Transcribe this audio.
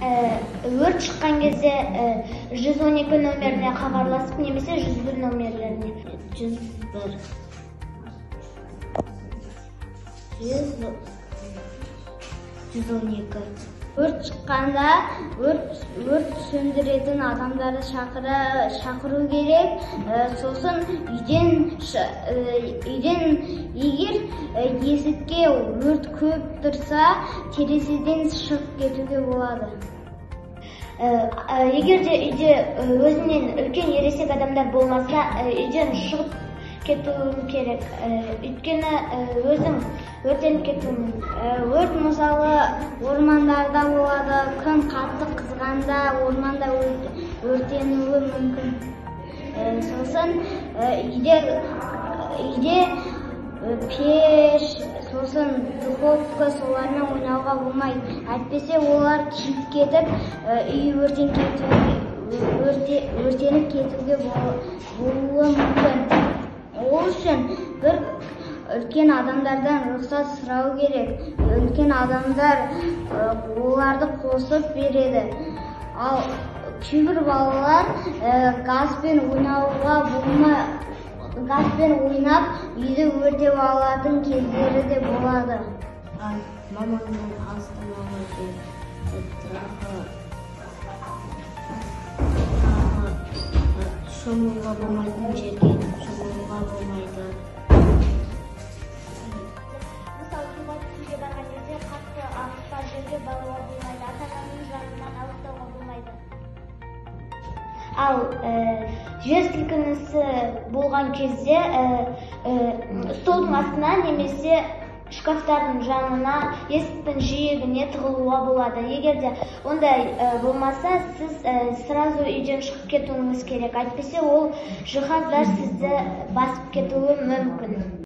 Өрт шыққан кезде 112 нөміріне хабарласып, немесе 101 нөмірлеріне. 112. Өрт шыққанда өрт сөндіретін адамдарды шақыру керек. Сосын үйден егер есікке өрт көп тұрса, терезеден шығып кетуге болады. Егер де үйде өзінен үлкен ересек адамдар болмаса, үйден шығып кетуім керек. Өйткені өзім өртеніп кетуім. Өрт мысалы ормандарда болады, күн қатты қызғанда орманда өртенуі мүмкін. Сосын үйде пеш, сосын духовка, солармен ойнауға болмайды. Әйтпесе олар күйіп кетіп, үй өртеніп кетуге болуы мүмкін. Ол үшін бір үлкен адамдардан рұқсат сұрау керек. Үлкен адамдар оларды қосып береді. Ал кейбір балалар газбен ойнап үйді өртеп алатын кездері де болады. Мамамның астанаға шомылуға болмайтын жерге шомылуға болмайды. Мысалы, суға түсуге барған кезде қатты ағыстар жерге баруға болмайды, ата-ананың жанынан алыстауға болмайды. Ал жер сілкінісі болған кезде столдың астына немесе шкафтардың жанына, есіктің жиегіне тығылуға болады. Егер де ондай болмаса, сіз сразу үйден шығып кетуіңіз керек. Әйтпесе ол жиһаздар сізді басып кетуі мүмкін.